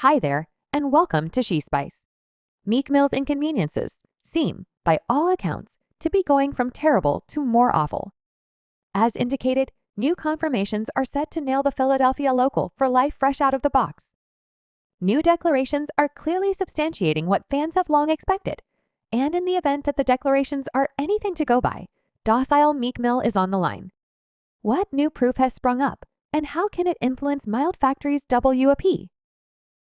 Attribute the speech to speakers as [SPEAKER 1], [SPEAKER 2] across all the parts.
[SPEAKER 1] Hi there, and welcome to She Spice. Meek Mill's inconveniences seem, by all accounts, to be going from terrible to more awful. As indicated, new confirmations are set to nail the Philadelphia local for life fresh out of the box. New declarations are clearly substantiating what fans have long expected, and in the event that the declarations are anything to go by, docile Meek Mill is on the line. What new proof has sprung up, and how can it influence Mild Factory's WAP?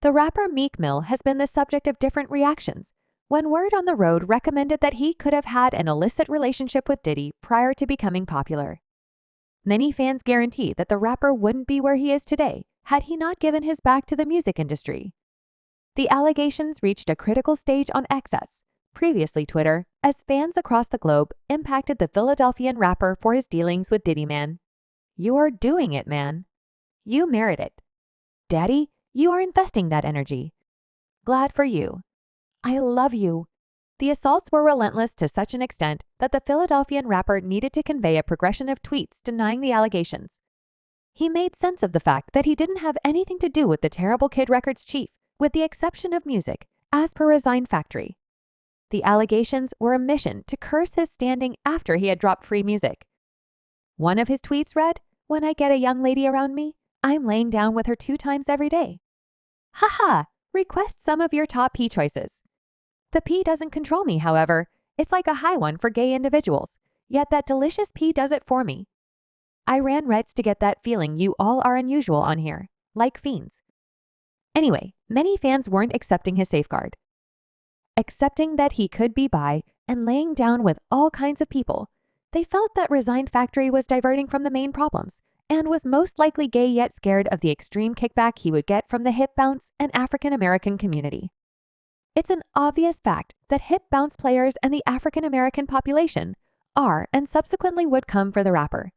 [SPEAKER 1] The rapper Meek Mill has been the subject of different reactions when word on the road recommended that he could have had an illicit relationship with Diddy prior to becoming popular. Many fans guarantee that the rapper wouldn't be where he is today had he not given his back to the music industry. The allegations reached a critical stage on X, previously Twitter, as fans across the globe impacted the Philadelphian rapper for his dealings with Diddy. Man, you're doing it, man. You merit it. Daddy, you are investing that energy. Glad for you. I love you. The assaults were relentless to such an extent that the Philadelphian rapper needed to convey a progression of tweets denying the allegations. He made sense of the fact that he didn't have anything to do with the terrible Kid Records chief, with the exception of music, as per Resign Factory. The allegations were a mission to curse his standing after he had dropped free music. One of his tweets read, "When I get a young lady around me, I'm laying down with her 2 times every day. Haha, request some of your top P choices. The P doesn't control me, however. It's like a high one for gay individuals, yet that delicious P does it for me. I ran Reds to get that feeling you all are unusual on here, like fiends." Anyway, many fans weren't accepting his safeguard. Accepting that he could be bi and laying down with all kinds of people, they felt that Resign Factory was diverting from the main problems and was most likely gay yet scared of the extreme kickback he would get from the hip bounce and African American community. It's an obvious fact that hip bounce players and the African American population are and subsequently would come for the rapper.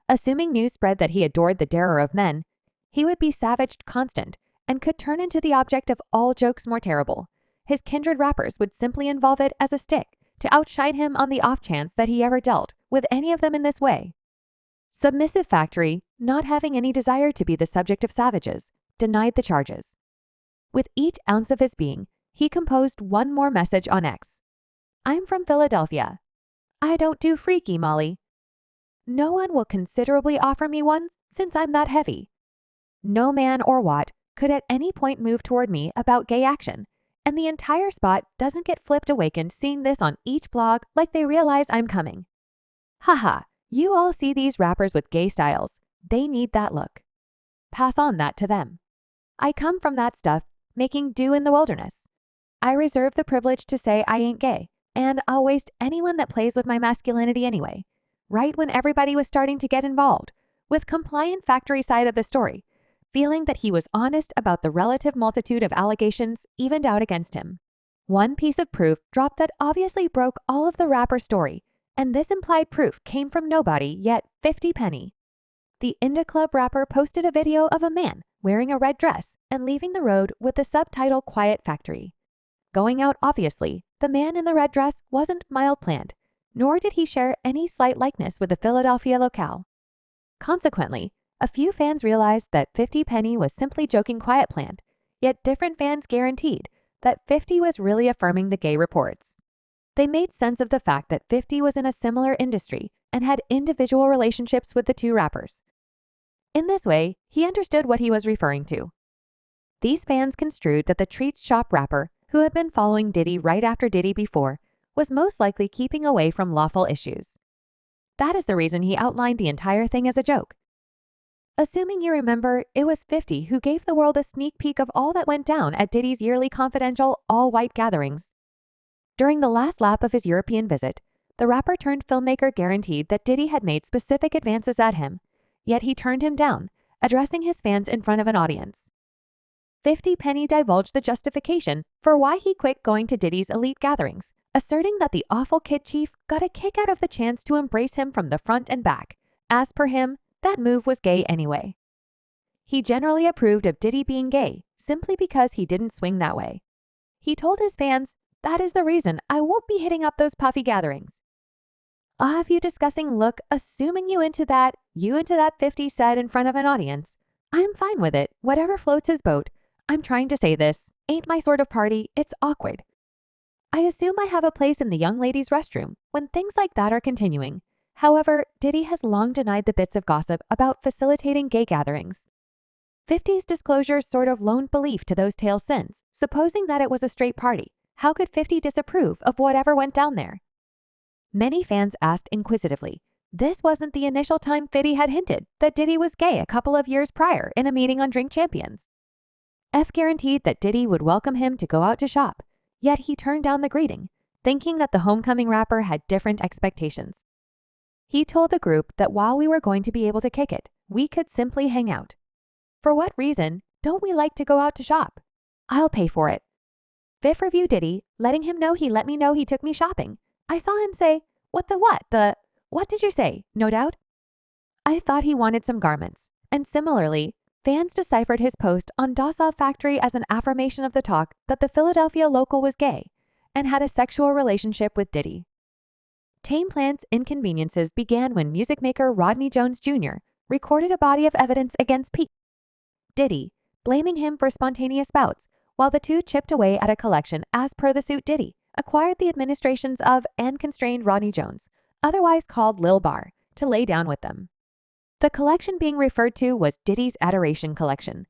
[SPEAKER 1] Assuming news spread that he adored the darer of men, he would be savaged constant and could turn into the object of all jokes more terrible. His kindred rappers would simply involve it as a stick to outshine him on the off chance that he ever dealt with any of them in this way. Submissive Factory, not having any desire to be the subject of savages, denied the charges. With each ounce of his being, he composed one more message on X. "I'm from Philadelphia. I don't do freaky, Molly. No one will considerably offer me one since I'm that heavy. No man or what could at any point move toward me about gay action, and the entire spot doesn't get flipped awakened seeing this on each blog like they realize I'm coming. Haha, you all see these rappers with gay styles. They need that look. Pass on that to them. I come from that stuff, making do in the wilderness. I reserve the privilege to say I ain't gay, and I'll waste anyone that plays with my masculinity anyway." Right when everybody was starting to get involved, with compliant Factory side of the story, feeling that he was honest about the relative multitude of allegations evened out against him. One piece of proof dropped that obviously broke all of the rapper's story, and this implied proof came from nobody yet 50 Penny. The Indie Club rapper posted a video of a man wearing a red dress and leaving the road with the subtitle "Quiet Factory." Going out obviously, the man in the red dress wasn't mild planned, nor did he share any slight likeness with the Philadelphia locale. Consequently, a few fans realized that 50 Penny was simply joking quiet planned, yet different fans guaranteed that 50 was really affirming the gay reports. They made sense of the fact that 50 was in a similar industry and had individual relationships with the two rappers. In this way, he understood what he was referring to. These fans construed that the Treats Shop rapper, who had been following Diddy right after Diddy before, was most likely keeping away from lawful issues. That is the reason he outlined the entire thing as a joke. Assuming you remember, it was 50 who gave the world a sneak peek of all that went down at Diddy's yearly confidential, all-white gatherings. During the last lap of his European visit, the rapper turned filmmaker guaranteed that Diddy had made specific advances at him, yet he turned him down, addressing his fans in front of an audience. 50 Penny divulged the justification for why he quit going to Diddy's elite gatherings, asserting that the awful kid chief got a kick out of the chance to embrace him from the front and back. As per him, that move was gay anyway. He generally approved of Diddy being gay, simply because he didn't swing that way. He told his fans, "That is the reason I won't be hitting up those puffy gatherings." Of you discussing look, assuming you into that 50 said in front of an audience, "I'm fine with it, whatever floats his boat. I'm trying to say this ain't my sort of party, it's awkward. I assume I have a place in the young ladies' restroom when things like that are continuing. However, Diddy has long denied the bits of gossip about facilitating gay gatherings. 50's disclosures sort of loaned belief to those tales since, supposing that it was a straight party. How could 50 disapprove of whatever went down there? Many fans asked inquisitively. This wasn't the initial time 50 had hinted that Diddy was gay a couple of years prior in a meeting on Drink Champions. F guaranteed that Diddy would welcome him to go out to shop, yet he turned down the greeting, thinking that the homecoming rapper had different expectations. He told the group that while we were going to be able to kick it, we could simply hang out. For what reason don't we like to go out to shop? I'll pay for it. Viv reviewed Diddy, letting him know he let me know he took me shopping. I saw him say, what did you say, no doubt? I thought he wanted some garments. And similarly, fans deciphered his post on Dawson Factory as an affirmation of the talk that the Philadelphia local was gay and had a sexual relationship with Diddy. Tame Plant's inconveniences began when music maker Rodney Jones Jr. recorded a body of evidence against Diddy, blaming him for spontaneous bouts, while the two chipped away at a collection as per the suit. Diddy acquired the administrations of and constrained Rodney Jones, otherwise called Lil Bar, to lay down with them. The collection being referred to was Diddy's Adoration Collection.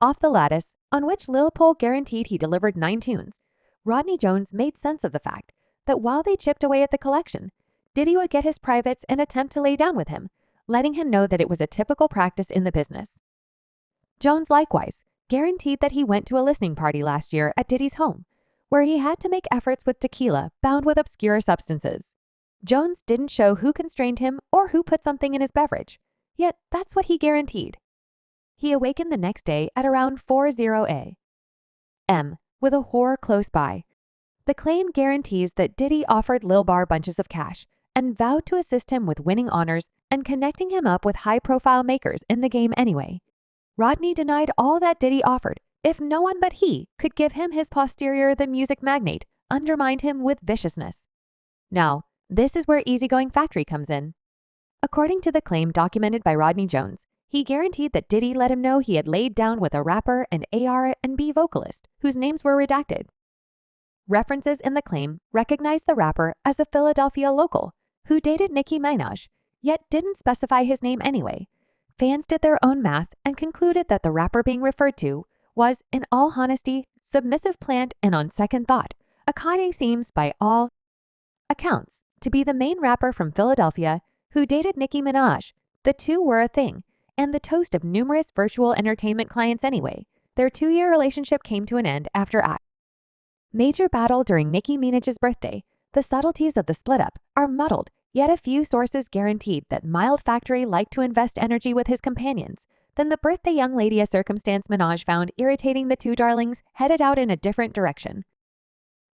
[SPEAKER 1] Off the lattice, on which Lil Pol guaranteed he delivered 9 tunes, Rodney Jones made sense of the fact that while they chipped away at the collection, Diddy would get his privates and attempt to lay down with him, letting him know that it was a typical practice in the business. Jones likewise guaranteed that he went to a listening party last year at Diddy's home, where he had to make efforts with tequila bound with obscure substances. Jones didn't show who constrained him or who put something in his beverage, yet that's what he guaranteed. He awakened the next day at around 40 a.m. with a whore close by. The claim guarantees that Diddy offered Lil Bar bunches of cash and vowed to assist him with winning honors and connecting him up with high-profile makers in the game anyway. Rodney denied all that Diddy offered, if no one but he could give him his posterior. The music magnate undermined him with viciousness. Now, this is where Easygoing Factory comes in. According to the claim documented by Rodney Jones, he guaranteed that Diddy let him know he had laid down with a rapper and R&B vocalist whose names were redacted. References in the claim recognize the rapper as a Philadelphia local who dated Nicki Minaj, yet didn't specify his name anyway. Fans did their own math and concluded that the rapper being referred to was, in all honesty, Submissive Plant, and on second thought, Akane seems, by all accounts, to be the main rapper from Philadelphia who dated Nicki Minaj. The two were a thing, and the toast of numerous virtual entertainment clients anyway. Their 2-year relationship came to an end after a major battle during Nicki Minaj's birthday. The subtleties of the split-up are muddled, yet a few sources guaranteed that Mild Factory liked to invest energy with his companions. Then the birthday young lady, a circumstance Minaj found irritating the two darlings, headed out in a different direction,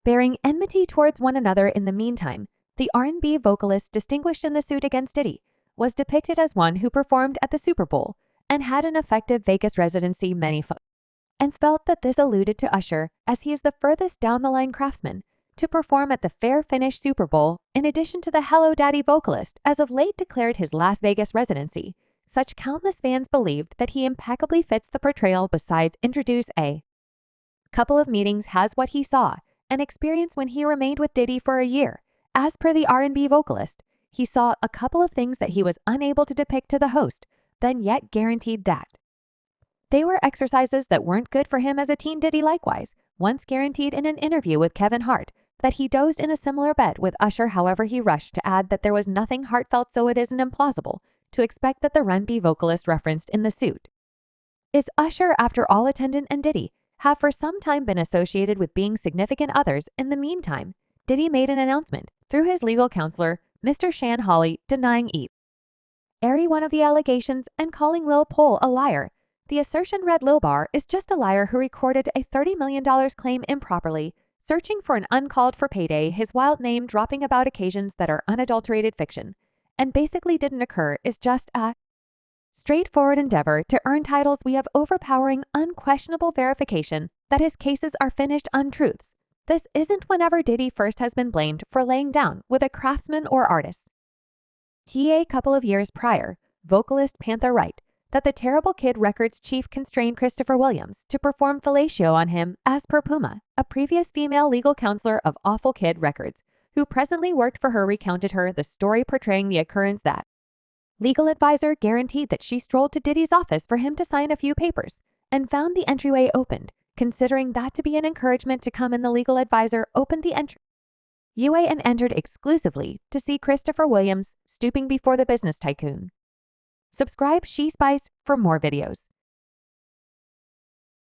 [SPEAKER 1] bearing enmity towards one another. In the meantime, the R&B vocalist distinguished in the suit against Diddy was depicted as one who performed at the Super Bowl and had an effective Vegas residency. Many fans felt that this alluded to Usher, as he is the furthest down the line craftsman to perform at the fair finish Super Bowl, in addition to the Hello Daddy vocalist as of late declared his Las Vegas residency. Such countless fans believed that he impeccably fits the portrayal. Besides introduce a couple of meetings has what he saw and experienced when he remained with Diddy for a year. As per the R&B vocalist, he saw a couple of things that he was unable to depict to the host, then yet guaranteed that they were exercises that weren't good for him as a teen. Diddy likewise once guaranteed in an interview with Kevin Hart that he dozed in a similar bed with Usher. However, he rushed to add that there was nothing heartfelt, so it isn't implausible to expect that the R&B vocalist referenced in the suit is Usher. After all, attendant and Diddy have for some time been associated with being significant others. In the meantime, Diddy made an announcement through his legal counselor, Mr. Shan Hawley, denying every one of the allegations and calling Lil Pol a liar. The assertion read, Lil Bar is just a liar who recorded a $30 million claim improperly, searching for an uncalled for payday. His wild name dropping about occasions that are unadulterated fiction and basically didn't occur is just a straightforward endeavor to earn titles. We have overpowering, unquestionable verification that his cases are finished untruths. This isn't whenever Diddy first has been blamed for laying down with a craftsman or artist. A couple of years prior, vocalist Panther Wright, that the Terrible Kid Records chief constrained Christopher Williams to perform fellatio on him as per Puma, a previous female legal counselor of Awful Kid Records, who presently worked for her, recounted her the story portraying the occurrence. That legal advisor guaranteed that she strolled to Diddy's office for him to sign a few papers and found the entryway opened. Considering that to be an encouragement to come in, the legal advisor opened the entryway and entered exclusively to see Christopher Williams stooping before the business tycoon. Subscribe She Spice for more videos.